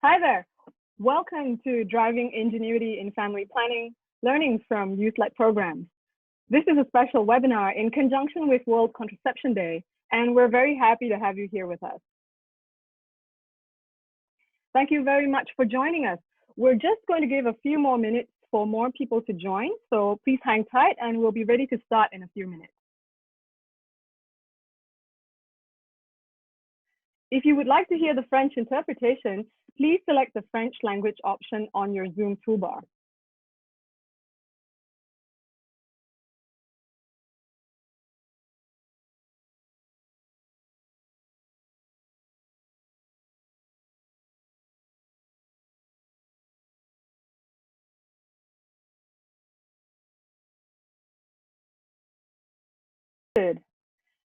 Hi there. Welcome to Driving Ingenuity in Family Planning, learning from youth-led programs. This is a special webinar in conjunction with World Contraception Day, and we're very happy to have you here with us. Thank you very much for joining us. We're just going to give a few more minutes for more people to join, so please hang tight and we'll be ready to start in a few minutes. If you would like to hear the French interpretation, please select the French language option on your Zoom toolbar.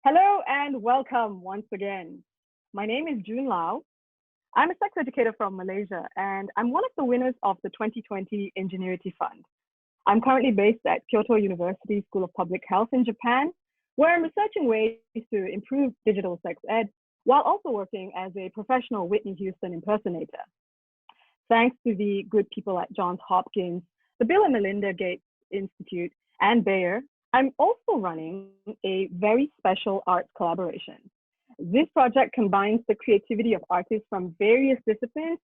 Hello and welcome once again. My name is June Lau. I'm a sex educator from Malaysia, and I'm one of the winners of the 2020 Ingenuity Fund. I'm currently based at Kyoto University School of Public Health in Japan, where I'm researching ways to improve digital sex ed while also working as a professional Whitney Houston impersonator. Thanks to the good people at Johns Hopkins, the Bill and Melinda Gates Institute, and Bayer, I'm also running a very special arts collaboration. This project combines the creativity of artists from various disciplines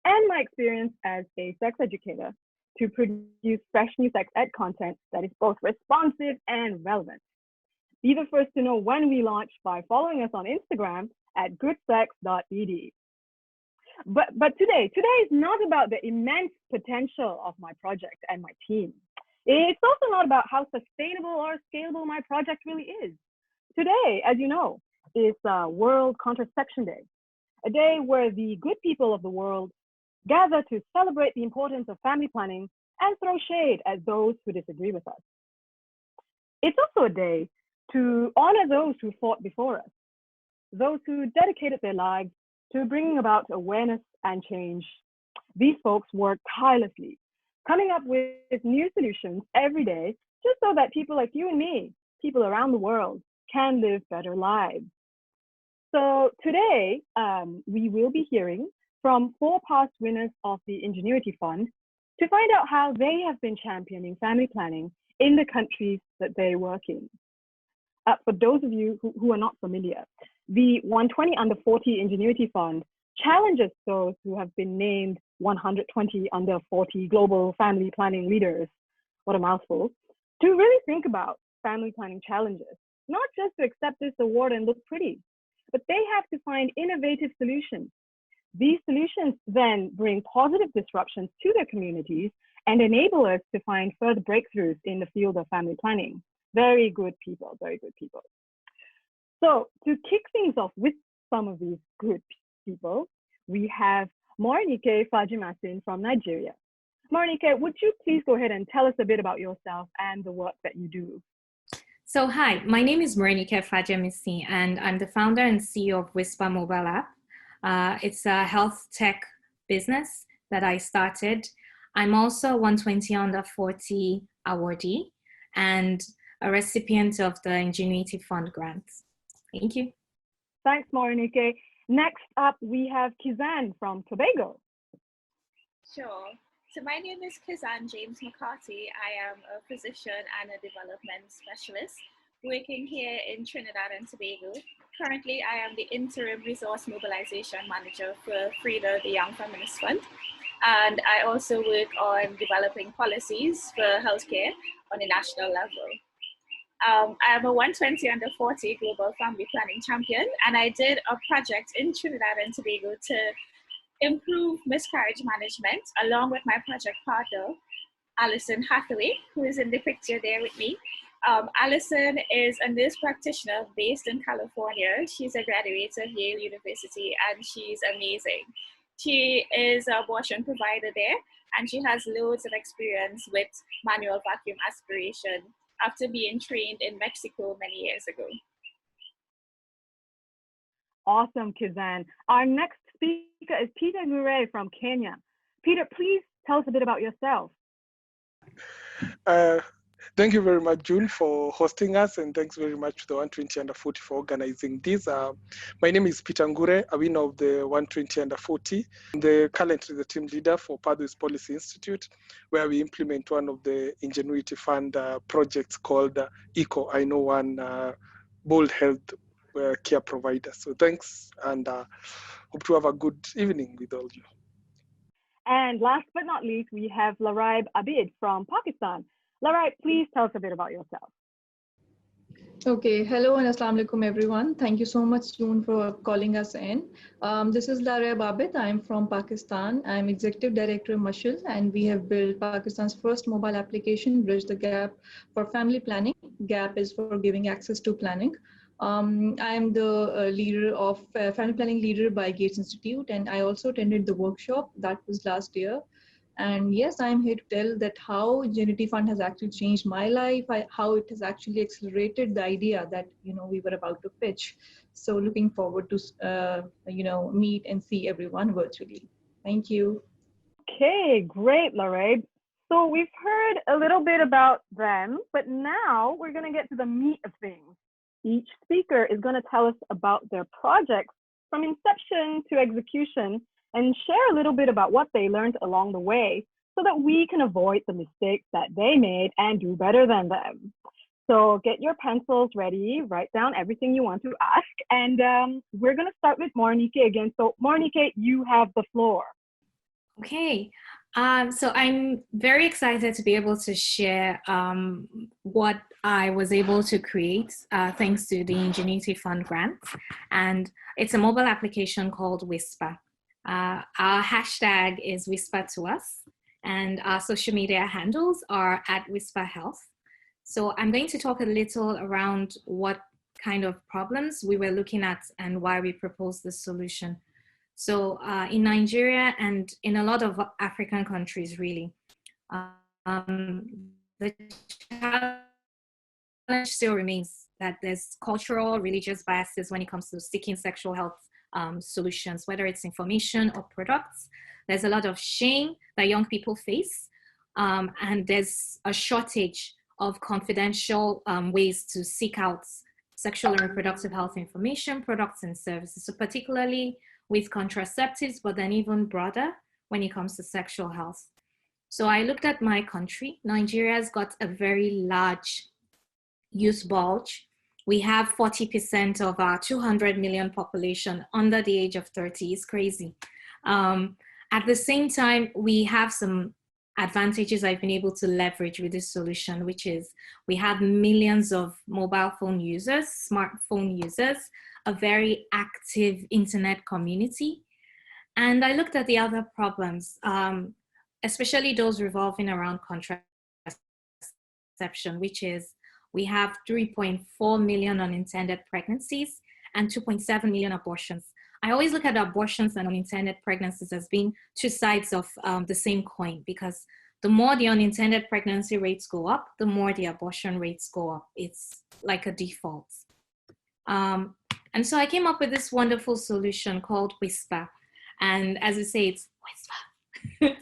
and my experience as a sex educator to produce fresh new sex ed content that is both responsive and relevant. Be the first to know when we launch by following us on Instagram at goodsex.ed. But today is not about the immense potential of my project and my team. It's also not about how sustainable or scalable my project really is. Today, as you know, is World Contraception Day, a day where the good people of the world gather to celebrate the importance of family planning and throw shade at those who disagree with us. It's also a day to honor those who fought before us, those who dedicated their lives to bringing about awareness and change. These folks work tirelessly, coming up with new solutions every day, just so that people like you and me, people around the world, can live better lives. So today, we will be hearing from 4 past winners of the Ingenuity Fund to find out how they have been championing family planning in the countries that they work in. For those of you who are not familiar, the 120 Under 40 Ingenuity Fund challenges those who have been named 120 Under 40 Global Family Planning Leaders, what a mouthful, to really think about family planning challenges, not just to accept this award and look pretty, but they have to find innovative solutions. These solutions then bring positive disruptions to their communities and enable us to find further breakthroughs in the field of family planning. Very good people, very good people. So to kick things off with some of these good people, we have Morenike Fajimasin from Nigeria. Morenike, would you please go ahead and tell us a bit about yourself and the work that you do? So hi, my name is Morenike Fajimasin, and I'm the founder and CEO of Whisper Mobile App. It's a health tech business that I started. I'm also a 120 Under 40 awardee and a recipient of the Ingenuity Fund grants. Thank you. Thanks, Morenike. Next up, we have Kizan from Tobago. Sure. So my name is Kizan James McCarthy. I am a physician and a development specialist working here in Trinidad and Tobago. Currently, I am the interim resource mobilization manager for FREEDA, the Young Feminist Fund. And I also work on developing policies for healthcare on a national level. I am a 120 Under 40 Global Family Planning Champion, and I did a project in Trinidad and Tobago to improve miscarriage management along with my project partner, Alison Hathaway, who is in the picture there with me. Alison is a nurse practitioner based in California. She's a graduate of Yale University and she's amazing. She is an abortion provider there and she has loads of experience with manual vacuum aspiration after being trained in Mexico many years ago. Awesome, Kizan. Our next speaker is Peter Murray from Kenya. Peter, please tell us a bit about yourself. Thank you very much, June, for hosting us, and thanks very much to the 120 under 40 for organizing this. My name is Peter Ngure, a winner of the 120 under 40. I'm currently the team leader for Pathways Policy Institute, where we implement one of the Ingenuity Fund projects called ECO, I Know One Bold Health Care Provider. So thanks, and hope to have a good evening with all you. And last but not least, we have Laraib Abid from Pakistan. Laraib, please tell us a bit about yourself. Okay, hello and assalamu alaikum everyone. Thank you so much, June, for calling us in. This is Laraib Abid. I'm from Pakistan. I'm Executive Director of Mashal, and we have built Pakistan's first mobile application, Bridge the Gap for family planning. GAP is for giving access to planning. I am the leader of family planning leader by Gates Institute, and I also attended the workshop that was last year. And yes, I'm here to tell that how Ingenuity Fund has actually changed my life, how it has actually accelerated the idea that we were about to pitch. So looking forward to meet and see everyone virtually. Thank you. Okay, great, Laraib. So we've heard a little bit about them, but now we're going to get to the meat of things. Each speaker is going to tell us about their projects from inception to execution and share a little bit about what they learned along the way so that we can avoid the mistakes that they made and do better than them. So get your pencils ready, write down everything you want to ask, and we're going to start with Morinike again. So Morinike, you have the floor. Okay, so I'm very excited to be able to share what I was able to create thanks to the Ingenuity Fund grant. And it's a mobile application called Whisper. Our hashtag is Whisper to Us, and our social media handles are @Whisper Health. So I'm going to talk a little around what kind of problems we were looking at and why we proposed the solution. So in Nigeria and in a lot of African countries, really, the challenge still remains that there's cultural, religious biases when it comes to seeking sexual health solutions, whether it's information or products. There's a lot of shame that young people face, and there's a shortage of confidential ways to seek out sexual and reproductive health information, products, and services. So particularly with contraceptives, but then even broader when it comes to sexual health. So I looked at my country. Nigeria's got a very large youth bulge. We have 40% of our 200 million population under the age of 30. It's crazy. At the same time, we have some advantages I've been able to leverage with this solution, which is we have millions of mobile phone users, smartphone users, a very active internet community. And I looked at the other problems, especially those revolving around contraception, which is we have 3.4 million unintended pregnancies and 2.7 million abortions. I always look at abortions and unintended pregnancies as being two sides of the same coin, because the more the unintended pregnancy rates go up, the more the abortion rates go up. It's like a default. And so I came up with this wonderful solution called Whisper. And as I say, it's Whisper.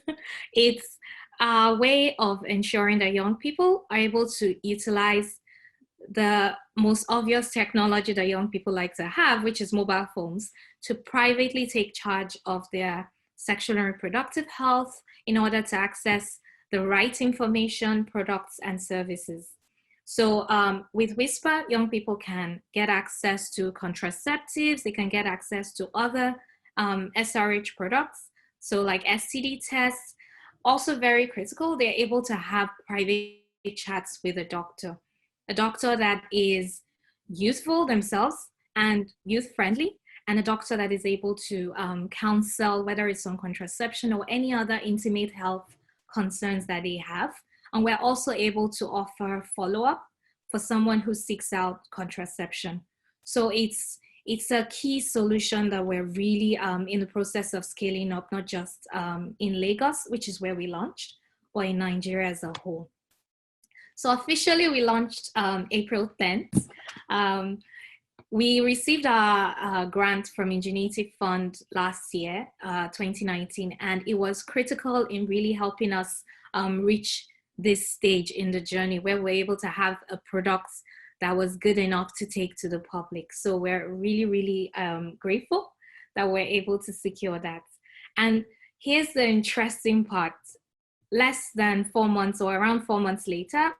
It's a way of ensuring that young people are able to utilize the most obvious technology that young people like to have, which is mobile phones, to privately take charge of their sexual and reproductive health in order to access the right information, products, and services. So with Whisper, young people can get access to contraceptives, they can get access to other SRH products, so like STD tests. Also very critical, they're able to have private chats with a doctor that is useful themselves and youth-friendly, and a doctor that is able to counsel, whether it's on contraception or any other intimate health concerns that they have. And we're also able to offer follow-up for someone who seeks out contraception. So it's a key solution that we're really in the process of scaling up, not just in Lagos, which is where we launched, but in Nigeria as a whole. So officially we launched April 10th. We received our grant from Ingenuity Fund last year, 2019, and it was critical in really helping us reach this stage in the journey where we're able to have a product that was good enough to take to the public. So we're really, really grateful that we're able to secure that. And here's the interesting part. Less than 4 months or around 4 months later,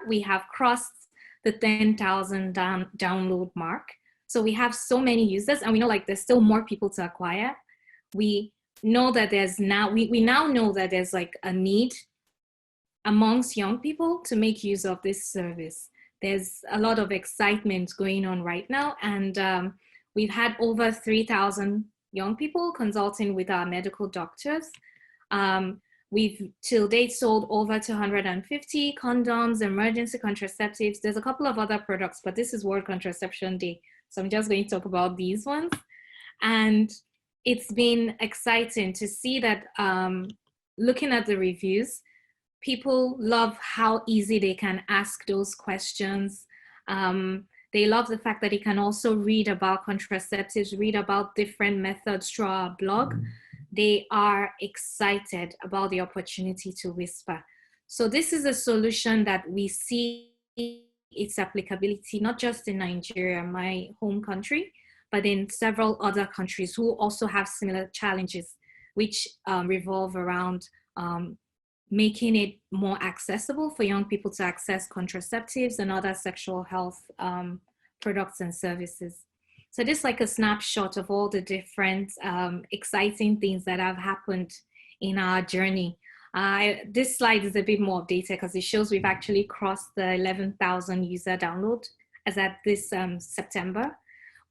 we have crossed the 10,000 download mark. So we have so many users, and we know like there's still more people to acquire. We know that there's now, we now know that there's like a need amongst young people to make use of this service. There's a lot of excitement going on right now, and we've had over 3,000 young people consulting with our medical doctors. We've till date sold over 250 condoms, emergency contraceptives. There's a couple of other products, but this is World Contraception Day, so I'm just going to talk about these ones. And it's been exciting to see that looking at the reviews, people love how easy they can ask those questions. They love the fact that they can also read about contraceptives, read about different methods through our blog. They are excited about the opportunity to whisper. So this is a solution that we see its applicability, not just in Nigeria, my home country, but in several other countries who also have similar challenges, which revolve around making it more accessible for young people to access contraceptives and other sexual health products and services. So this is like a snapshot of all the different exciting things that have happened in our journey. This slide is a bit more updated because it shows we've actually crossed the 11,000 user download as at this September.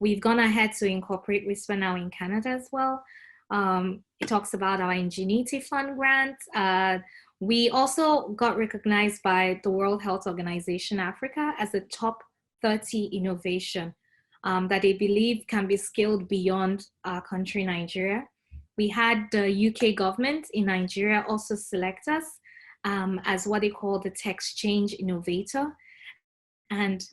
We've gone ahead to incorporate Whisper now in Canada as well. It talks about our Ingenuity Fund grant. We also got recognized by the World Health Organization Africa as a top 30 innovation that they believe can be scaled beyond our country, Nigeria. We had the UK government in Nigeria also select us as what they call the Tech Exchange Innovator. And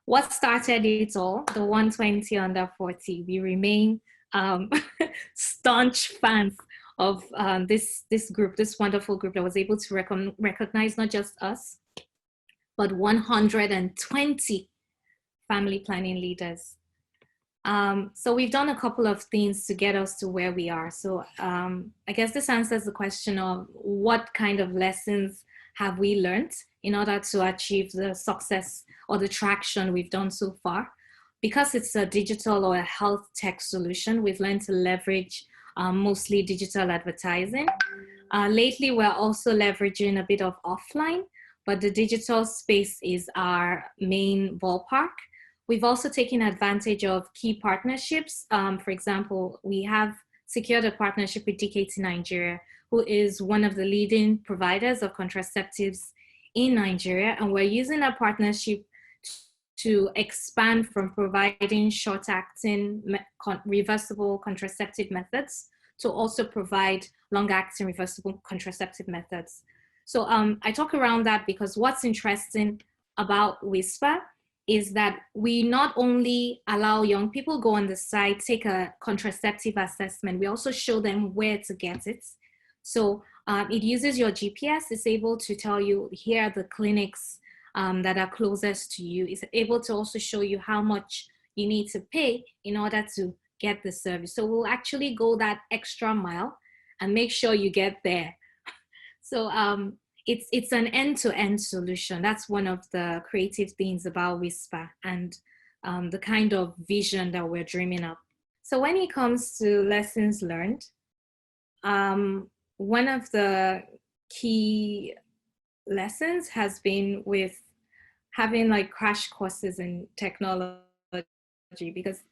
what started it all, the 120 under 40, we remain staunch fans of this group, this wonderful group that was able to recognize not just us, but 120 family planning leaders. So we've done a couple of things to get us to where we are. So I guess this answers the question of what kind of lessons have we learned in order to achieve the success or the traction we've done so far. Because it's a digital or a health tech solution, we've learned to leverage mostly digital advertising. Lately, we're also leveraging a bit of offline, but the digital space is our main ballpark. We've also taken advantage of key partnerships. For example, we have secured a partnership with DKT Nigeria, who is one of the leading providers of contraceptives in Nigeria. And we're using our partnership to expand from providing short-acting reversible contraceptive methods to also provide long-acting reversible contraceptive methods. So I talk around that because what's interesting about Whisper is that we not only allow young people go on the site, take a contraceptive assessment, we also show them where to get it. So it uses your GPS, it's able to tell you, here are the clinics that are closest to you. It's able to also show you how much you need to pay in order to get the service. So we'll actually go that extra mile and make sure you get there. So it's an end-to-end solution. That's one of the creative things about Whisper and the kind of vision that we're dreaming up. So when it comes to lessons learned, one of the key lessons has been with having like crash courses in technology, because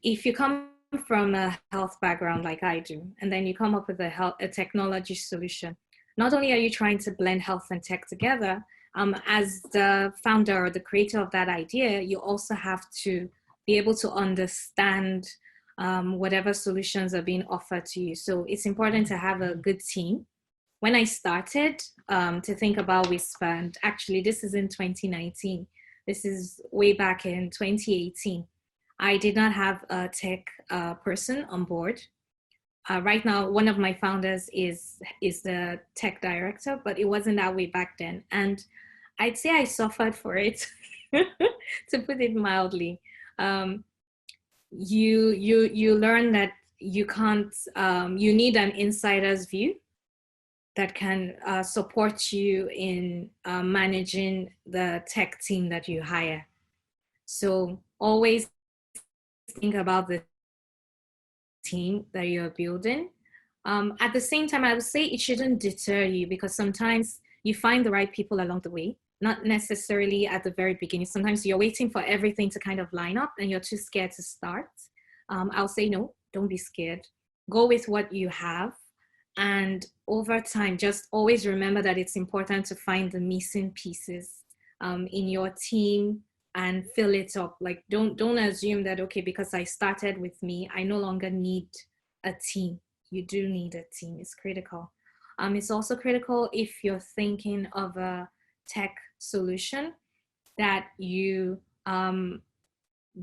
if you come from a health background like I do, and then you come up with a technology solution, not only are you trying to blend health and tech together, as the founder or the creator of that idea, you also have to be able to understand whatever solutions are being offered to you. So it's important to have a good team. When I started to think about Whisper, and actually this is in 2019, this is way back in 2018, I did not have a tech person on board. right now, one of my founders is the tech director, but it wasn't that way back then. And I'd say I suffered for it, to put it mildly. You learn that you can't, you need an insider's view that can support you in managing the tech team that you hire. So always think about the team that you're building. At the same time, I would say it shouldn't deter you, because sometimes you find the right people along the way, not necessarily at the very beginning. Sometimes you're waiting for everything to kind of line up and you're too scared to start. I'll say, no, don't be scared. Go with what you have. And over time, just always remember that it's important to find the missing pieces in your team and fill it up. Like, don't assume that, okay, because I started with me, I no longer need a team. You do need a team. It's critical. It's also critical, if you're thinking of a tech solution, that you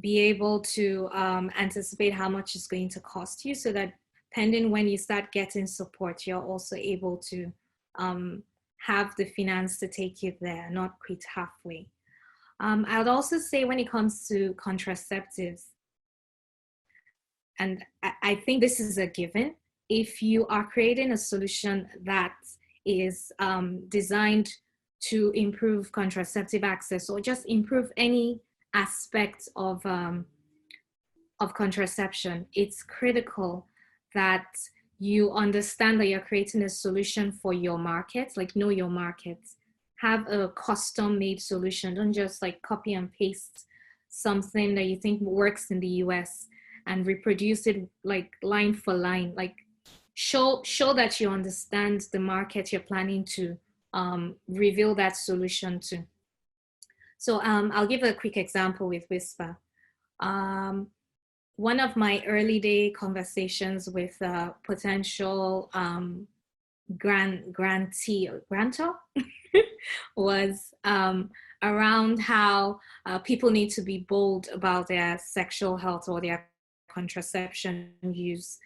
be able to anticipate how much it's going to cost you, so that pending when you start getting support, you're also able to have the finance to take you there, not quit halfway. I would also say, when it comes to contraceptives, and I think this is a given, if you are creating a solution that is designed to improve contraceptive access, or just improve any aspect of contraception, it's critical that you understand that you're creating a solution for your market. Like, know your market. Have a custom-made solution. Don't just like copy and paste something that you think works in the US and reproduce it like line for line. Like, show that you understand the market you're planning to reveal that solution to. So I'll give a quick example with Whisper. One of my early day conversations with a potential grantor was around how people need to be bold about their sexual health or their contraception use.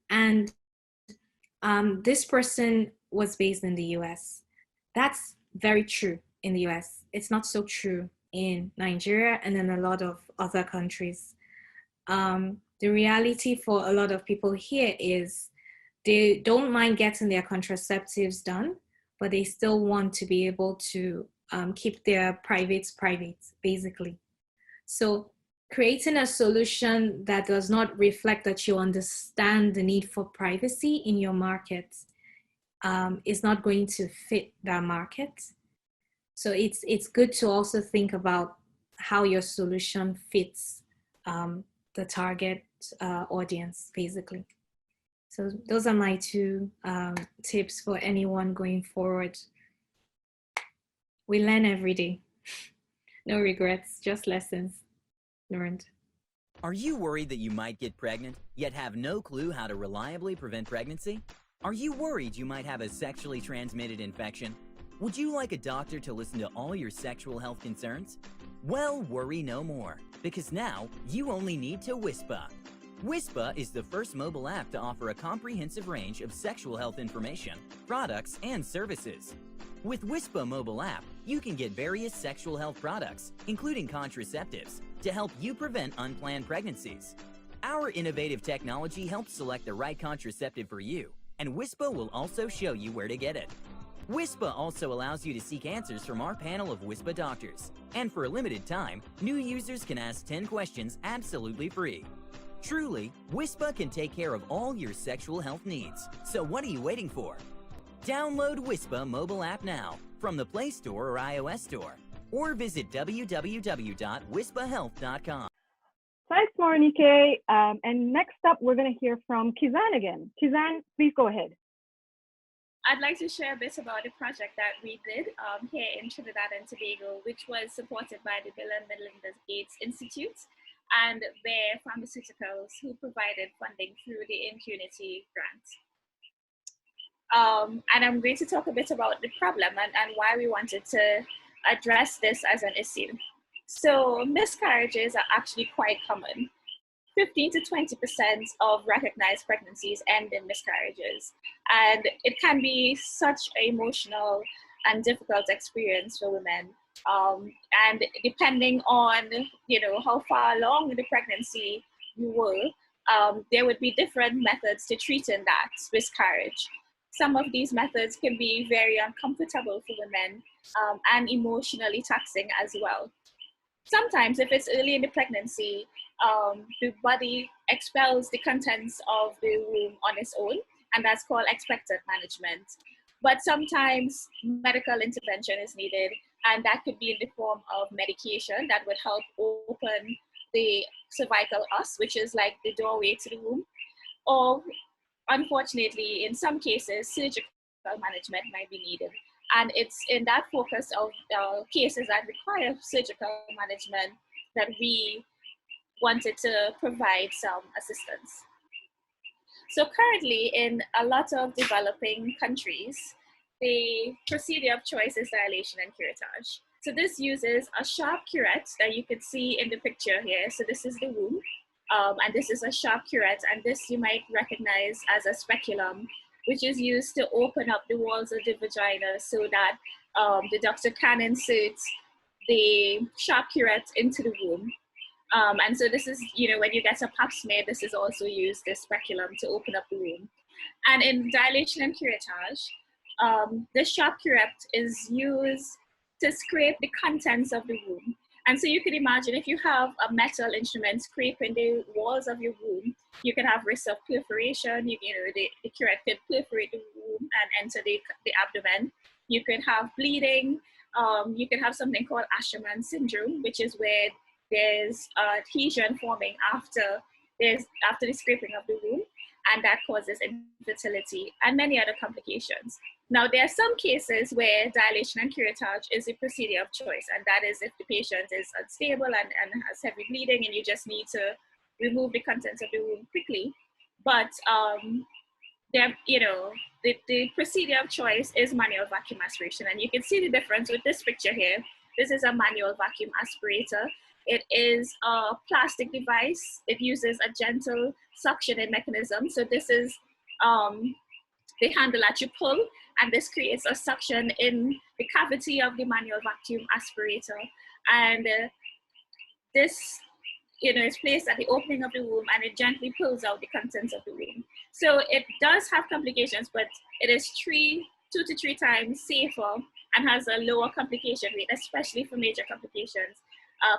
And this person was based in the US. That's very true in the US. It's not so true in Nigeria and in a lot of other countries. The reality for a lot of people here is they don't mind getting their contraceptives done, but they still want to be able to keep their privates private, basically. So creating a solution that does not reflect that you understand the need for privacy in your market is not going to fit that market. So it's good to also think about how your solution fits the target audience, basically. So those are my two tips for anyone going forward. We learn every day. No regrets, just lessons learned. Are you worried that you might get pregnant, yet have no clue how to reliably prevent pregnancy? Are you worried you might have a sexually transmitted infection? Would you like a doctor to listen to all your sexual health concerns? Well, worry no more, because now you only need to Whisper. Whisper is the first mobile app to offer a comprehensive range of sexual health information, products, and services. With Whisper mobile app, you can get various sexual health products, including contraceptives, to help you prevent unplanned pregnancies. Our innovative technology helps select the right contraceptive for you, and Whisper will also show you where to get it. Whisper also allows you to seek answers from our panel of Whisper doctors, and for a limited time, new users can ask 10 questions absolutely free. Truly, Whisper can take care of all your sexual health needs, so what are you waiting for? Download Whisper mobile app now from the Play Store or iOS Store, or visit www.whisperhealth.com. Thanks, Morenike. And next up, we're going to hear from Kizan again. Kizan, please go ahead. I'd like to share a bit about the project that we did here in Trinidad and Tobago, which was supported by the Bill and Melinda Gates Institute and their pharmaceuticals, who provided funding through the Ingenuity grant. And I'm going to talk a bit about the problem and why we wanted to address this as an issue. So miscarriages are actually quite common. 15 to 20% of recognized pregnancies end in miscarriages. And it can be such an emotional and difficult experience for women. And depending on, how far along in the pregnancy you were, there would be different methods to treating that miscarriage. Some of these methods can be very uncomfortable for women and emotionally taxing as well. Sometimes, if it's early in the pregnancy, the body expels the contents of the womb on its own, and that's called expectant management. But sometimes medical intervention is needed, and that could be in the form of medication that would help open the cervical os, which is like the doorway to the womb. Or unfortunately, in some cases, surgical management might be needed. And it's in that focus of cases that require surgical management that we wanted to provide some assistance. So currently, in a lot of developing countries, the procedure of choice is dilation and curettage. So this uses a sharp curette that you could see in the picture here. So this is the womb, and this is a sharp curette, and this you might recognize as a speculum, which is used to open up the walls of the vagina so that the doctor can insert the sharp curette into the womb. And so this is, when you get a pap smear, this is also used, this speculum, to open up the womb. And in dilation and curettage, the sharp curette is used to scrape the contents of the womb. And so you can imagine if you have a metal instrument scraping the walls of your womb, you can have risk of perforation. The curette could perforate the womb and enter the abdomen. You could have bleeding. You could have something called Asherman syndrome, which is where there's adhesion forming after the scraping of the womb, and that causes infertility and many other complications. Now, there are some cases where dilation and curettage is a procedure of choice, and that is if the patient is unstable and has heavy bleeding and you just need to remove the contents of the womb quickly. But the procedure of choice is manual vacuum aspiration, and you can see the difference with this picture here. This is a manual vacuum aspirator. It is a plastic device. It uses a gentle suctioning mechanism. So this is the handle that you pull, and this creates a suction in the cavity of the manual vacuum aspirator. And this is placed at the opening of the womb, and it gently pulls out the contents of the womb. So it does have complications, but it is 2 to 3 times safer and has a lower complication rate, especially for major complications,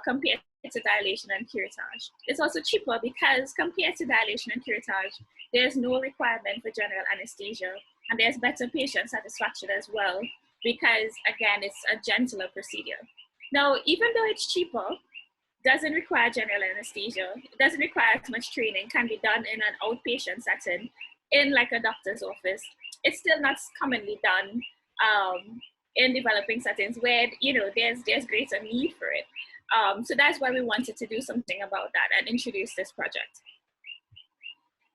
compared to dilation and curettage. It's also cheaper because compared to dilation and curettage, there's no requirement for general anesthesia, and there's better patient satisfaction as well, because again, it's a gentler procedure. Now, even though it's cheaper, doesn't require general anesthesia, it doesn't require as much training, can be done in an outpatient setting, in like a doctor's office. It's still not commonly done in developing settings where there's greater need for it. So that's why we wanted to do something about that and introduce this project.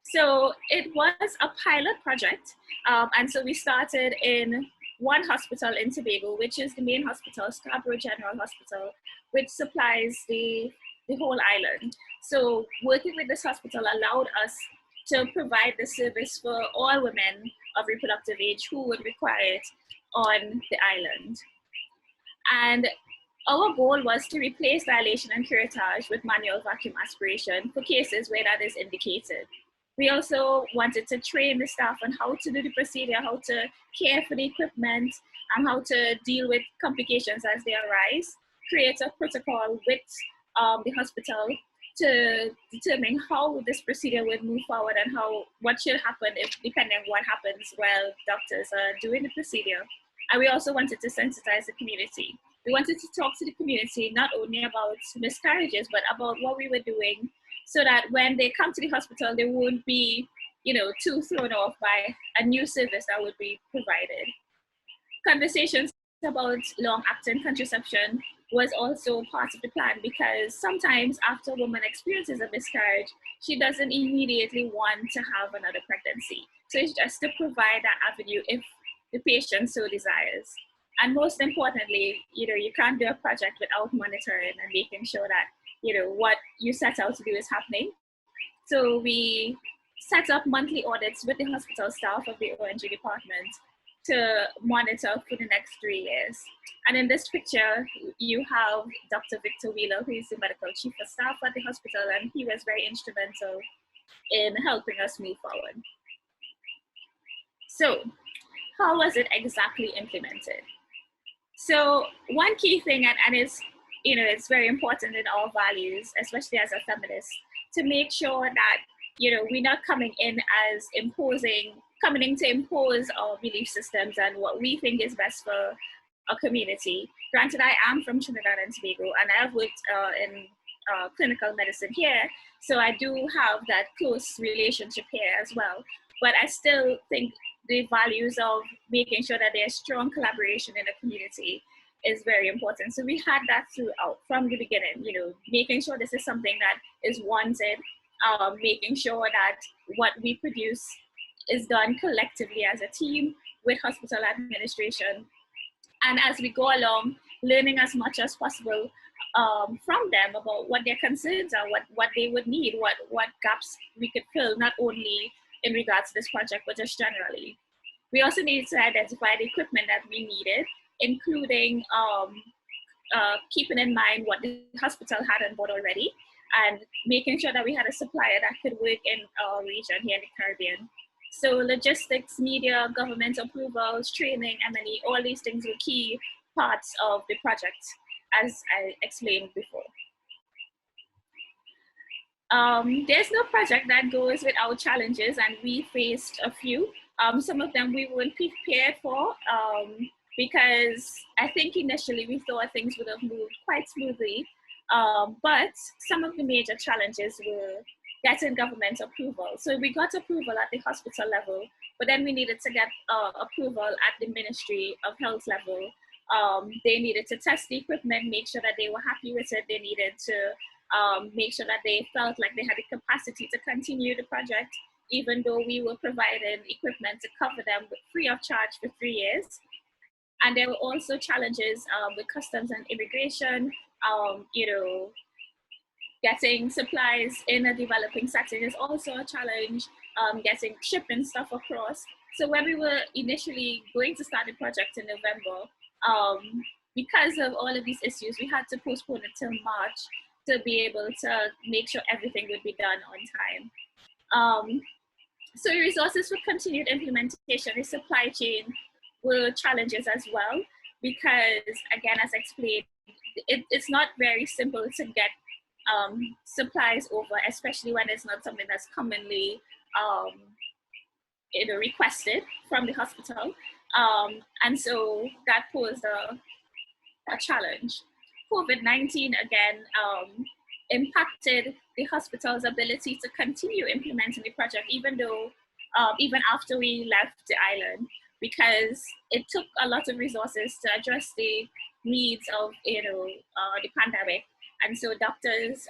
So it was a pilot project, and so we started in one hospital in Tobago, which is the main hospital, Scarborough General Hospital, which supplies the whole island. So working with this hospital allowed us to provide the service for all women of reproductive age who would require it on the island. And our goal was to replace dilation and curettage with manual vacuum aspiration for cases where that is indicated. We also wanted to train the staff on how to do the procedure, how to care for the equipment, and how to deal with complications as they arise, create a protocol with the hospital to determine how this procedure would move forward and what should happen depending on what happens while doctors are doing the procedure. And we also wanted to sensitize the community. We wanted to talk to the community not only about miscarriages, but about what we were doing, so that when they come to the hospital, they won't be, too thrown off by a new service that would be provided. Conversations about long-acting contraception was also part of the plan, because sometimes after a woman experiences a miscarriage, she doesn't immediately want to have another pregnancy. So it's just to provide that avenue if the patient so desires. And most importantly, you can't do a project without monitoring and making sure that what you set out to do is happening. So we set up monthly audits with the hospital staff of the ONG department to monitor for the next 3 years. And in this picture, you have Dr. Victor Wheeler, who is the medical chief of staff at the hospital, and he was very instrumental in helping us move forward. So how was it exactly implemented? So one key thing, and it's, it's very important in our values, especially as a feminist, to make sure that, we're not coming in to impose our belief systems and what we think is best for a community. Granted, I am from Trinidad and Tobago, and I've worked in clinical medicine here, so I do have that close relationship here as well. But I still think the values of making sure that there's strong collaboration in the community is very important. So we had that throughout from the beginning, making sure this is something that is wanted, making sure that what we produce is done collectively as a team with hospital administration. And as we go along, learning as much as possible from them about what their concerns are, what they would need, what gaps we could fill, not only in regards to this project, but just generally. We also needed to identify the equipment that we needed, including keeping in mind what the hospital had on board already, and making sure that we had a supplier that could work in our region here in the Caribbean. So logistics, media, government approvals, training, M&E, all these things were key parts of the project, as I explained before. There's no project that goes without challenges, and we faced a few. Some of them we weren't prepared for, because I think initially we thought things would have moved quite smoothly, but some of the major challenges were getting government approval. So we got approval at the hospital level, but then we needed to get approval at the Ministry of Health level. They needed to test the equipment, make sure that they were happy with it. They needed to make sure that they felt like they had the capacity to continue the project, even though we were providing equipment to cover them free of charge for 3 years. And there were also challenges with customs and immigration. Getting supplies in a developing setting is also a challenge, getting shipping stuff across. So when we were initially going to start the project in November, because of all of these issues, we had to postpone it till March to be able to make sure everything would be done on time. So the resources for continued implementation, the supply chain were challenges as well, because again, as explained, it's not very simple to get supplies over, especially when it's not something that's commonly requested from the hospital. And so that posed a challenge. COVID-19 again impacted the hospital's ability to continue implementing the project, even after we left the island, because it took a lot of resources to address the needs of the pandemic. And so doctors'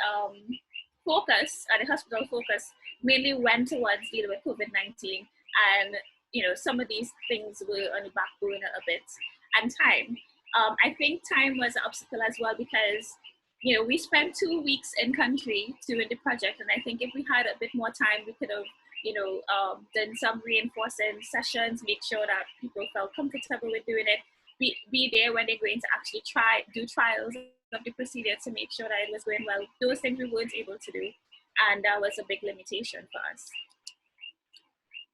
focus, the hospital focus, mainly went towards dealing with COVID-19, and some of these things were on the back burner a bit, and time. I think time was an obstacle as well, because we spent 2 weeks in country doing the project, and I think if we had a bit more time, we could have done some reinforcing sessions, make sure that people felt comfortable with doing it, be there when they're going to actually do trials of the procedure to make sure that it was going well. Those things we weren't able to do, and that was a big limitation for us.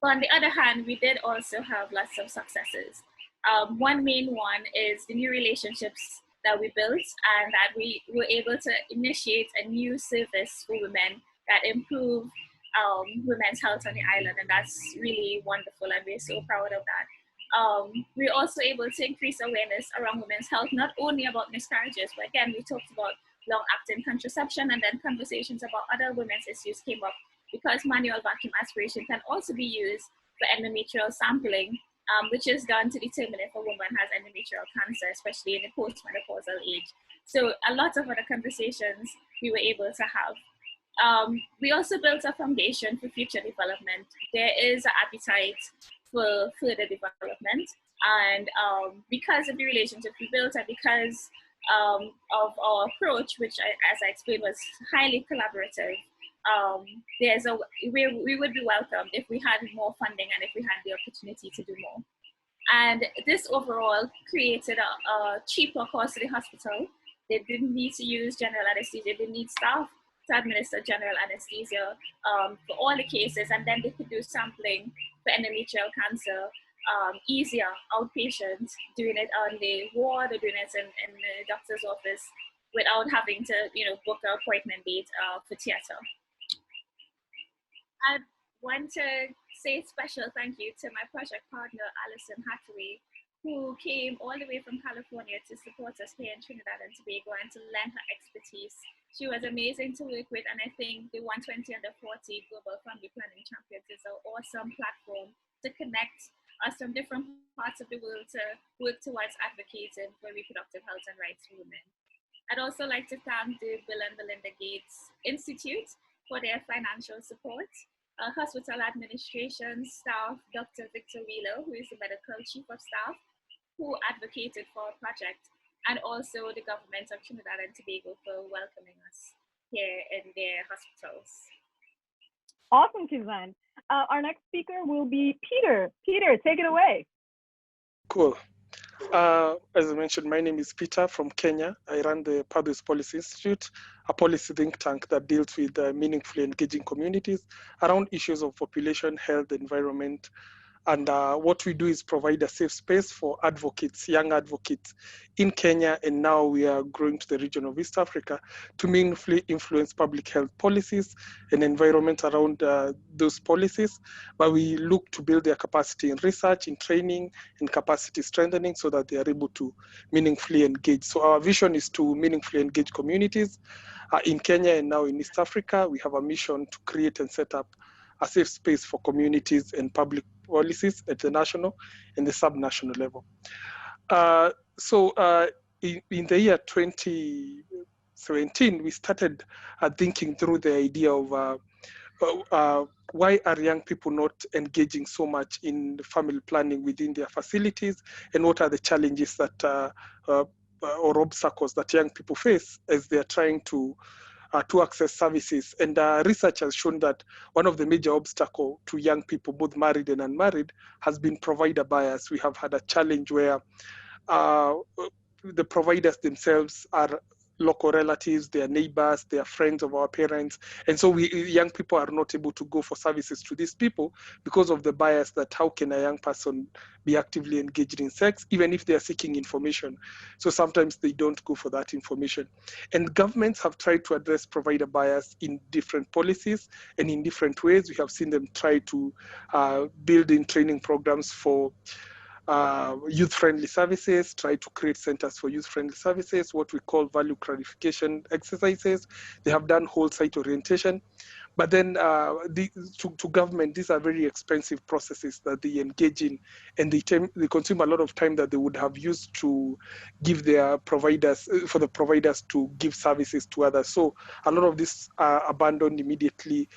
But on the other hand, we did also have lots of successes. One main one is the new relationships that we built, and that we were able to initiate a new service for women that improve women's health on the island, and that's really wonderful, and we're so proud of that. We're also able to increase awareness around women's health, not only about miscarriages, but again, we talked about long-acting contraception, and then conversations about other women's issues came up, because manual vacuum aspiration can also be used for endometrial sampling, which is done to determine if a woman has endometrial cancer, especially in the postmenopausal age. So a lot of other conversations we were able to have. We also built a foundation for future development. There is an appetite for further development, and because of the relationship we built, and because of our approach, which as I explained was highly collaborative, we would be welcomed if we had more funding and if we had the opportunity to do more. And this overall created a cheaper cost to the hospital. They didn't need to use general anesthesia. They didn't need staff to administer general anesthesia for all the cases, and then they could do sampling for endometrial cancer easier, outpatient, doing it on the ward or doing it in the doctor's office without having to, book an appointment date for theatre. I want to say a special thank you to my project partner, Alison Hathaway, who came all the way from California to support us here in Trinidad and Tobago and to lend her expertise. She was amazing to work with, and I think the 120 under 40 Global Family Planning Champions is an awesome platform to connect us from different parts of the world to work towards advocating for reproductive health and rights for women. I'd also like to thank the Bill and Melinda Gates Institute for their financial support, hospital administration staff, Dr. Victor Wheeler, who is the medical chief of staff, who advocated for our project, and also the government of Trinidad and Tobago for welcoming us here in their hospitals. Awesome, Kizan. Our next speaker will be Peter. Peter, take it away. Cool. As I mentioned, my name is Peter from Kenya. I run the Pathways Policy Institute, a policy think tank that deals with meaningfully engaging communities around issues of population, health, environment. And what we do is provide a safe space for advocates, young advocates in Kenya, and now we are growing to the region of East Africa to meaningfully influence public health policies and environment around those policies. But we look to build their capacity in research, in training, and capacity strengthening so that they are able to meaningfully engage. So our vision is to meaningfully engage communities in Kenya and now in East Africa. We have a mission to create and set up a safe space for communities and public policies at the national and the sub-national level. In the year 2017, we started thinking through the idea of why are young people not engaging so much in the family planning within their facilities, and what are the challenges that or obstacles that young people face as they're trying to access services. And research has shown that one of the major obstacles to young people, both married and unmarried, has been provider bias. We have had a challenge where the providers themselves are local relatives, their neighbors, their friends of our parents. And so young people are not able to go for services to these people because of the bias that how can a young person be actively engaged in sex, even if they are seeking information. So sometimes they don't go for that information. And governments have tried to address provider bias in different policies and in different ways. We have seen them try to build in training programs for youth-friendly services, try to create centers for youth-friendly services, what we call value clarification exercises. They have done whole site orientation. But then to government, these are very expensive processes that they engage in, and they consume a lot of time that they would have used to give their providers, for the providers to give services to others. So a lot of this are abandoned immediately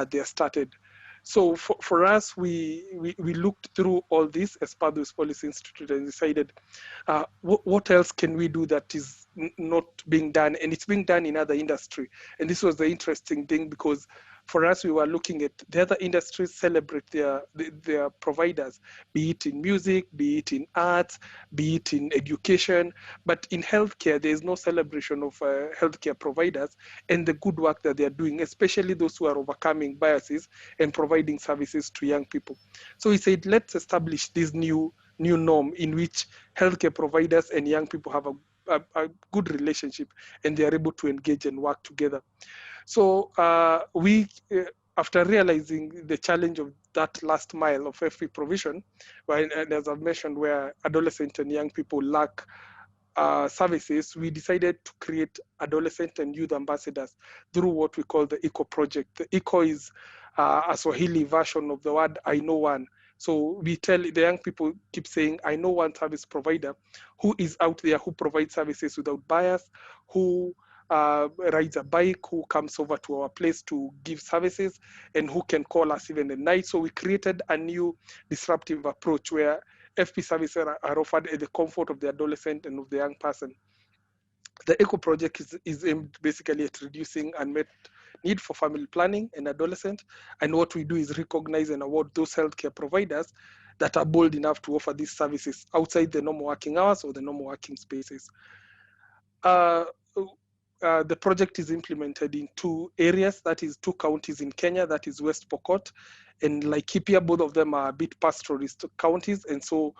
they are started. So for us, we looked through all this as Pathways Policy Institute and decided what else can we do that is not being done, and it's being done in other industry. And this was the interesting thing, because for us, we were looking at the other industries celebrate their providers, be it in music, be it in arts, be it in education. But in healthcare, there is no celebration of healthcare providers and the good work that they are doing, especially those who are overcoming biases and providing services to young people. So we said, let's establish this new norm in which healthcare providers and young people have a good relationship and they are able to engage and work together. So after realizing the challenge of that last mile of FP provision, and as I've mentioned, where adolescent and young people lack services, we decided to create adolescent and youth ambassadors through what we call the ECO project. The ECO is a Swahili version of the word I know one. So we tell the young people, keep saying, I know one service provider who is out there, who provides services without bias, who rides a bike, who comes over to our place to give services, and who can call us even at night. So we created a new disruptive approach where FP services are offered at the comfort of the adolescent and of the young person. The ECO project is aimed basically at reducing unmet need for family planning and adolescent. And what we do is recognize and award those healthcare providers that are bold enough to offer these services outside the normal working hours or the normal working spaces. The project is implemented in 2 areas, that is 2 counties in Kenya, that is West Pokot and Laikipia. Both of them are a bit pastoralist counties, and so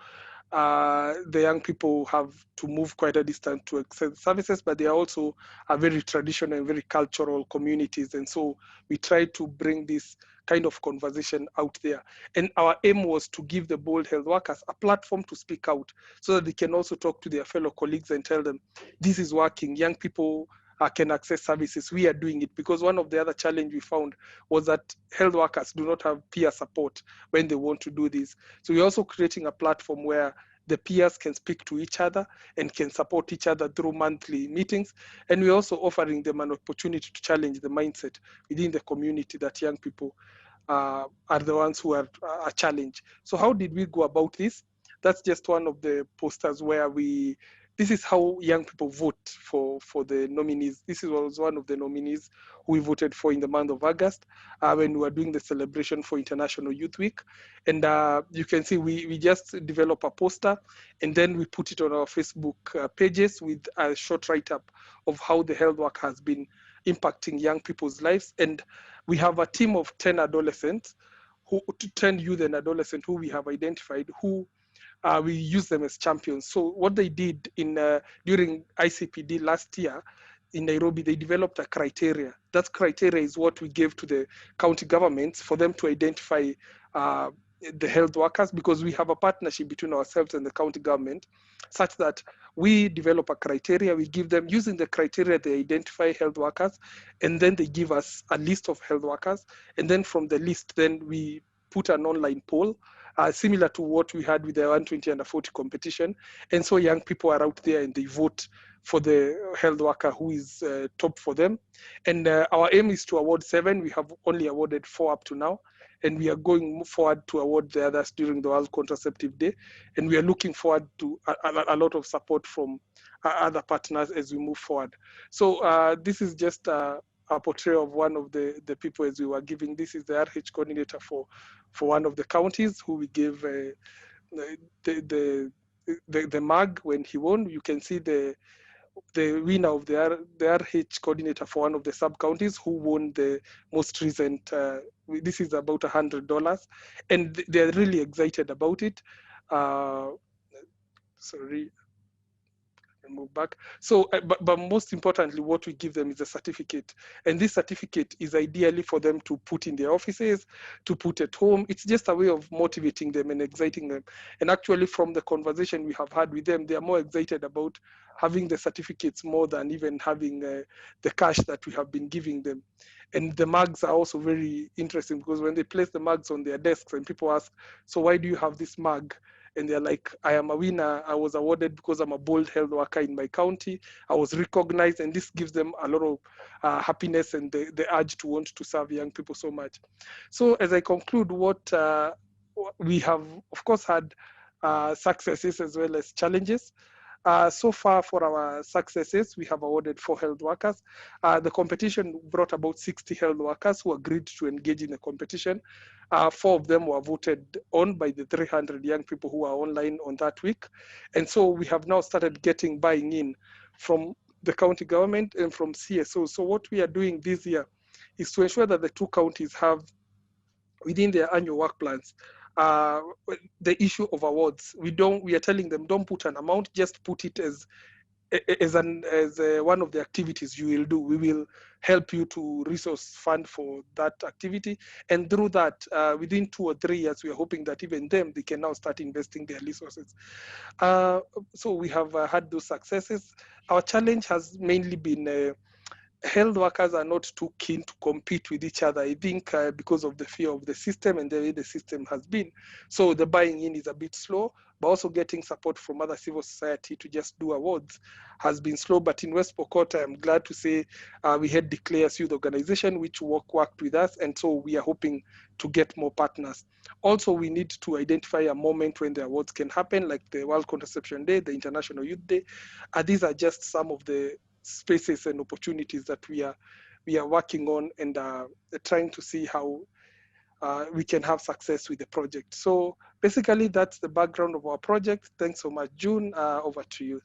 the young people have to move quite a distance to access services, but they are also a very traditional and very cultural communities. And so we try to bring this kind of conversation out there. And our aim was to give the bold health workers a platform to speak out so that they can also talk to their fellow colleagues and tell them, this is working. Young people can access services. We are doing it. Because one of the other challenge we found was that health workers do not have peer support when they want to do this. So we're also creating a platform where the peers can speak to each other and can support each other through monthly meetings. And we're also offering them an opportunity to challenge the mindset within the community that young people are the ones who are a challenge. So how did we go about this? That's just one of the posters where this is how young people vote for the nominees. This was one of the nominees who we voted for in the month of August when we were doing the celebration for International Youth Week. And you can see we just develop a poster and then we put it on our Facebook pages with a short write-up of how the health work has been impacting young people's lives. And we have a team of 10 adolescents, 10 youth and adolescents who we have identified who we use them as champions. So what they did during ICPD last year in Nairobi, they developed a criteria. That criteria is what we gave to the county governments for them to identify the health workers, because we have a partnership between ourselves and the county government such that we develop a criteria, we give them, using the criteria, they identify health workers, and then they give us a list of health workers. And then from the list, then we put an online poll, similar to what we had with the 120 under 40 competition. And so young people are out there and they vote for the health worker who is top for them. And our aim is to award 7. We have only awarded 4 up to now. And we are going forward to award the others during the World Contraceptive Day. And we are looking forward to a lot of support from other partners as we move forward. So this is just a portrayal of one of the people as we were giving. This is the RH coordinator for one of the counties who we gave the mug when he won. You can see the winner of the RH coordinator for one of the sub-counties who won the most recent, this is about $100. And they're really excited about it. Sorry. Move back. So, but most importantly, what we give them is a certificate. And this certificate is ideally for them to put in their offices, to put at home. It's just a way of motivating them and exciting them. And actually, from the conversation we have had with them, they are more excited about having the certificates more than even having the cash that we have been giving them. And the mugs are also very interesting, because when they place the mugs on their desks and people ask, so why do you have this mug? And they're like, I am a winner. I was awarded because I'm a bold health worker in my county. I was recognized, and this gives them a lot of happiness and the urge to want to serve young people so much. So as I conclude, what we have, of course, had successes as well as challenges. So far for our successes, we have awarded 4 health workers. The competition brought about 60 health workers who agreed to engage in the competition. 4 of them were voted on by the 300 young people who are online on that week. And so we have now started getting buying in from the county government and from CSO. So what we are doing this year is to ensure that the 2 counties have within their annual work plans the issue of awards. We are telling them, don't put an amount, just put it as one of the activities you will do. We will help you to resource fund for that activity. And through that, within 2 or 3 years, we are hoping that even them, they can now start investing their resources. So we have had those successes. Our challenge has mainly been health workers are not too keen to compete with each other, I think, because of the fear of the system and the way the system has been. So the buying in is a bit slow, but also getting support from other civil society to just do awards has been slow. But in West Pokot, I'm glad to say we had Declare's Youth Organization, which worked with us. And so we are hoping to get more partners. Also, we need to identify a moment when the awards can happen, like the World Contraception Day, the International Youth Day. These are just some of the spaces and opportunities that we are we are working on and trying to see how we can have success with the project. So basically, that's the background of our project. Thanks so much, June. Over to you.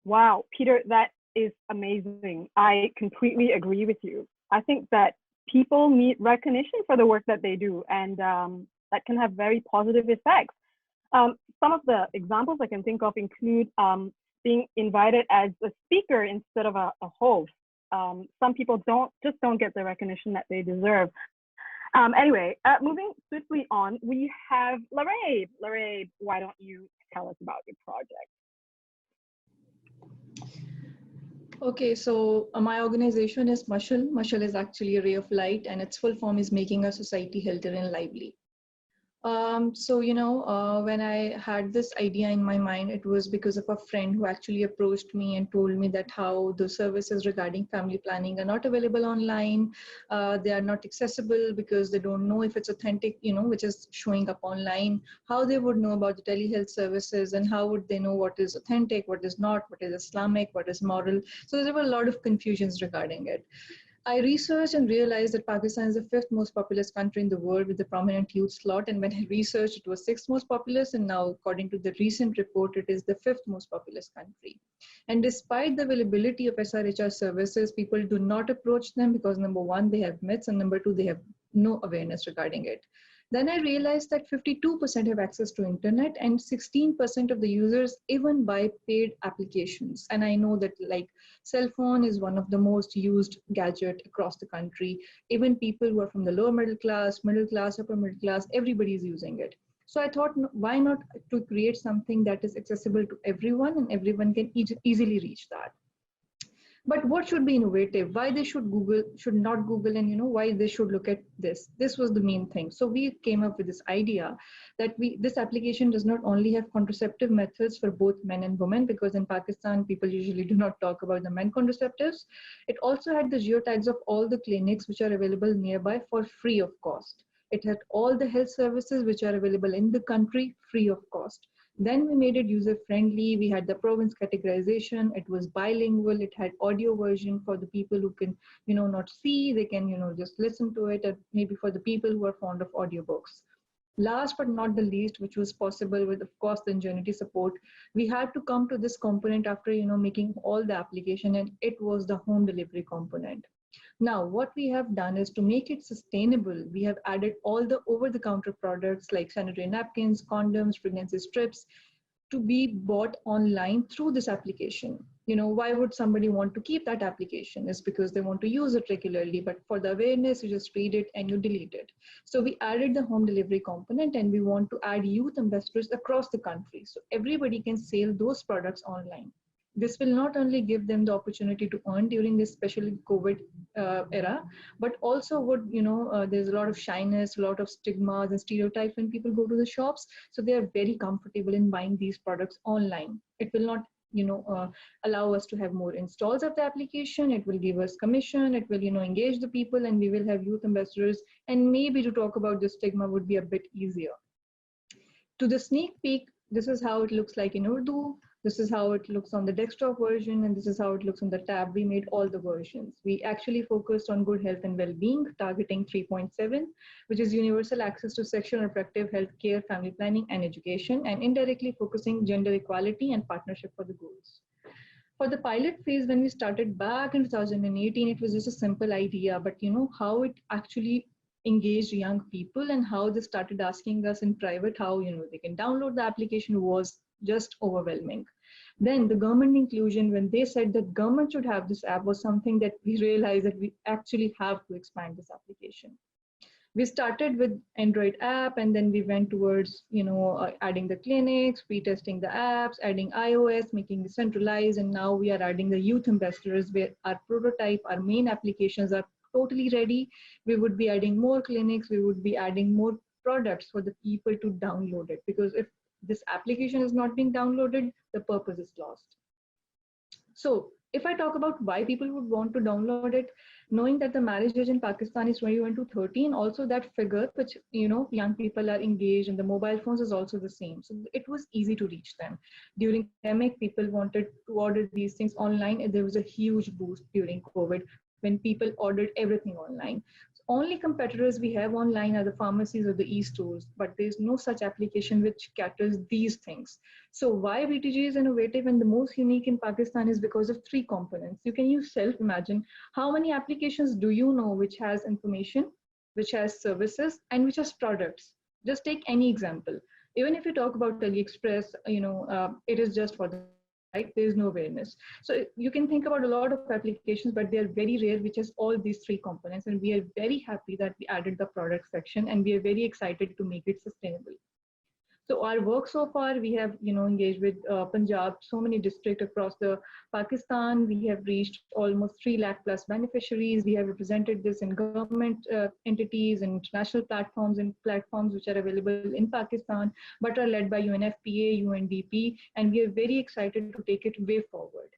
Wow, Peter, that is amazing. I completely agree with you. I think that people need recognition for the work that they do, and that can have very positive effects. Some of the examples I can think of include being invited as a speaker instead of a host. Some people don't get the recognition that they deserve. Anyway, moving swiftly on, we have Larabe. Larabe, why don't you tell us about your project? Okay, so my organization is Mashal. Mashal is actually a ray of light, and its full form is making our society healthier and lively. So, when I had this idea in my mind, it was because of a friend who actually approached me and told me that how the services regarding family planning are not available online. They are not accessible because they don't know if it's authentic, which is showing up online, how they would know about the telehealth services, and how would they know what is authentic, what is not, what is Islamic, what is moral. So there were a lot of confusions regarding it. I researched and realized that Pakistan is the fifth most populous country in the world with a prominent youth slot. And when I researched, it was sixth most populous. And now, according to the recent report, it is the fifth most populous country. And despite the availability of SRHR services, people do not approach them because number one, they have myths, and number two, they have no awareness regarding it. Then I realized that 52% have access to internet and 16% of the users even buy paid applications. And I know that like cell phone is one of the most used gadget across the country. Even people who are from the lower middle class, upper middle class, everybody is using it. So I thought, why not to create something that is accessible to everyone and everyone can easily reach that. But what should be innovative? Why they should not Google, and why they should look at this? This was the main thing. So we came up with this idea that this application does not only have contraceptive methods for both men and women, because in Pakistan, people usually do not talk about the men contraceptives. It also had the geotags of all the clinics which are available nearby for free of cost. It had all the health services which are available in the country free of cost. Then we made it user-friendly. We had the province categorization. It was bilingual. It had audio version for the people who can, not see. They can, just listen to it. Or maybe for the people who are fond of audiobooks. Last but not the least, which was possible with, of course, the Ingenuity support, we had to come to this component after, making all the application, and it was the home delivery component. Now, what we have done is to make it sustainable. We have added all the over-the-counter products like sanitary napkins, condoms, pregnancy strips to be bought online through this application. Why would somebody want to keep that application? It's because they want to use it regularly, but for the awareness, you just read it and you delete it. So we added the home delivery component, and we want to add youth ambassadors across the country. So everybody can sell those products online. This will not only give them the opportunity to earn during this especially COVID era, but also would, there's a lot of shyness, a lot of stigmas and stereotypes when people go to the shops. So they are very comfortable in buying these products online. It will not, allow us to have more installs of the application. It will give us commission. It will, engage the people, and we will have youth ambassadors. And maybe to talk about the stigma would be a bit easier. To the sneak peek, this is how it looks like in Urdu. This is how it looks on the desktop version, and this is how it looks on the tab. We made all the versions. We actually focused on good health and well-being, targeting 3.7, which is universal access to sexual and reproductive health care, family planning, and education, and indirectly focusing gender equality and partnership for the goals. For the pilot phase, when we started back in 2018, it was just a simple idea, but how it actually engaged young people and how they started asking us in private how they can download the application was just overwhelming. Then the government inclusion, when they said that government should have this app, was something that we realized that we actually have to expand this application. We started with Android app, and then we went towards adding the clinics, pre-testing the apps, adding iOS, making it centralized, and now we are adding the youth ambassadors, where our prototype, our main applications are totally ready. We would be adding more clinics. We would be adding more products for the people to download it, because if this application is not being downloaded, the purpose is lost. So If I talk about why people would want to download it, knowing that the marriage age in Pakistan is 21 to 13, also that figure, which, young people are engaged and the mobile phones is also the same. So it was easy to reach them. During pandemic, people wanted to order these things online, and there was a huge boost during COVID when people ordered everything online. Only competitors we have online are the pharmacies or the e-stores, but there's no such application which caters these things. So why BTG is innovative and the most unique in Pakistan is because of three components. You can use self-imagine how many applications do you know which has information, which has services, and which has products. Just take any example. Even if you talk about AliExpress, it is just for the right? There's no awareness. So you can think about a lot of applications, but they are very rare, which has all these three components. And we are very happy that we added the product section, and we are very excited to make it sustainable. So our work so far, we have engaged with Punjab, so many districts across the Pakistan. We have reached almost 3 lakh plus beneficiaries. We have represented this in government entities and international platforms and platforms which are available in Pakistan, but are led by UNFPA, UNDP, and we are very excited to take it way forward.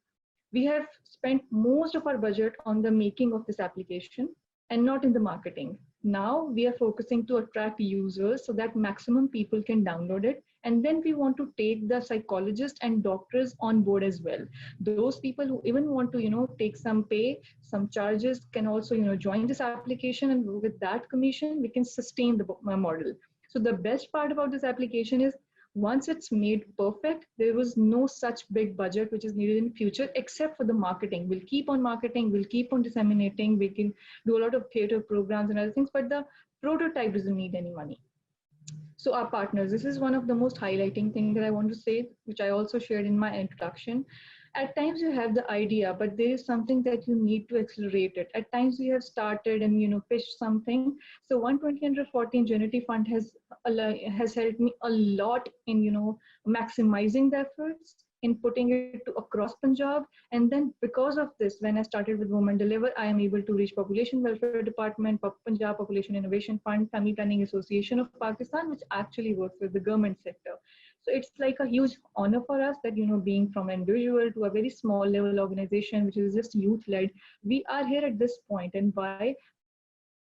We have spent most of our budget on the making of this application and not in the marketing. Now we are focusing to attract users so that maximum people can download it. And then we want to take the psychologists and doctors on board as well. Those people who even want to, take some pay, some charges can also, join this application. And with that commission, we can sustain the model. So the best part about this application is once it's made perfect, there was no such big budget which is needed in future except for the marketing. We'll keep on marketing, we'll keep on disseminating, we can do a lot of theater programs and other things, but the prototype doesn't need any money. So our partners, this is one of the most highlighting thing that I want to say, which I also shared in my introduction. At times you have the idea, but there is something that you need to accelerate it. At times we have started and pitched something. So 120/40 Ingenuity Fund has helped me a lot in maximizing the efforts, in putting it to across Punjab. And then because of this, when I started with Women Deliver, I am able to reach Population Welfare Department, Punjab Population Innovation Fund, Family Planning Association of Pakistan, which actually works with the government sector. So it's like a huge honor for us that, being from an individual to a very small level organization, which is just youth led, we are here at this point. And why?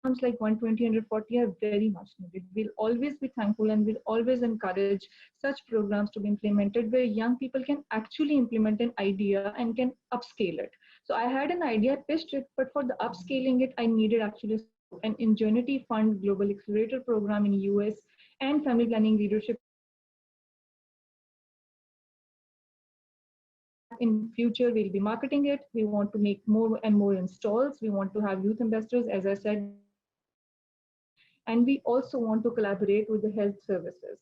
Because programs like 120/40 are very much needed. We'll always be thankful and we'll always encourage such programs to be implemented where young people can actually implement an idea and can upscale it. So I had an idea, I pitched it, but for the upscaling it, I needed actually an Ingenuity Fund Global Accelerator Program in US and Family Planning Leadership in future. We'll be marketing it. We want to make more and more installs. We want to have youth investors, as I said, and we also want to collaborate with the health services.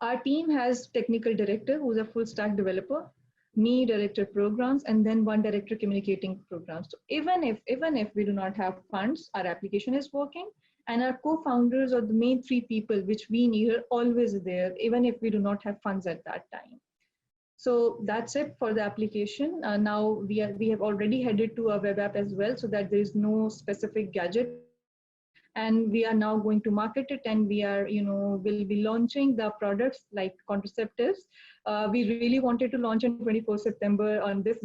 Our team has technical director who's a full stack developer, me director programs, and then one director communicating programs. So even if we do not have funds, our application is working, and our co-founders or the main three people which we need are always there, even if we do not have funds at that time. So that's it for the application. Now we have already headed to a web app as well, so that there is no specific gadget. And we are now going to market it, and we are, will be launching the products like contraceptives. We really wanted to launch on 24th September on this,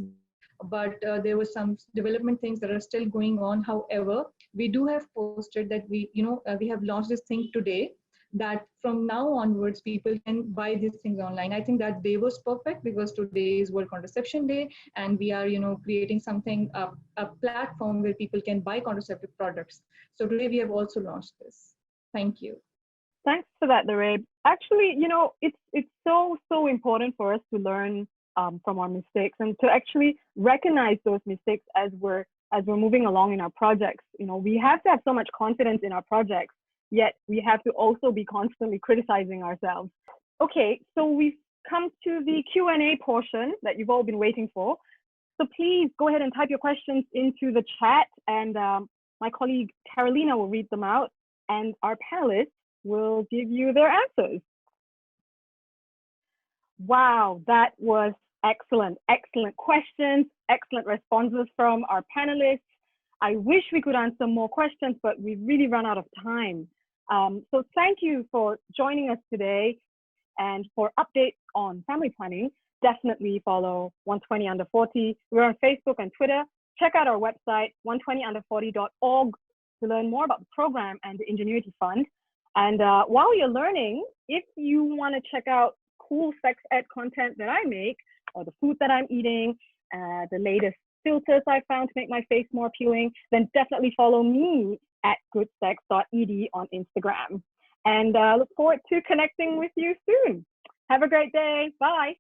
but there were some development things that are still going on. However, we do have posted that we have launched this thing today, that from now onwards, people can buy these things online. I think that day was perfect because today is World Contraception Day, and we are, creating something, a platform where people can buy contraceptive products. So today we have also launched this. Thank you. Thanks for that, Nareb. Actually, it's so important for us to learn from our mistakes and to actually recognize those mistakes as we're moving along in our projects. We have to have so much confidence in our projects, yet we have to also be constantly criticizing ourselves. Okay, so we've come to the Q&A portion that you've all been waiting for. So please go ahead and type your questions into the chat, and my colleague Carolina will read them out, and our panelists will give you their answers. Wow, that was excellent. Excellent questions, excellent responses from our panelists. I wish we could answer more questions, but we've really run out of time. So thank you for joining us today and for updates on family planning. definitely follow 120 Under 40. We're on Facebook and Twitter. Check out our website, 120under40.org, to learn more about the program and the Ingenuity Fund. And while you're learning, if you want to check out cool sex ed content that I make, or the food that I'm eating, the latest filters I found to make my face more appealing, then definitely follow me at goodsex.ed on Instagram. And look forward to connecting with you soon. Have a great day. Bye.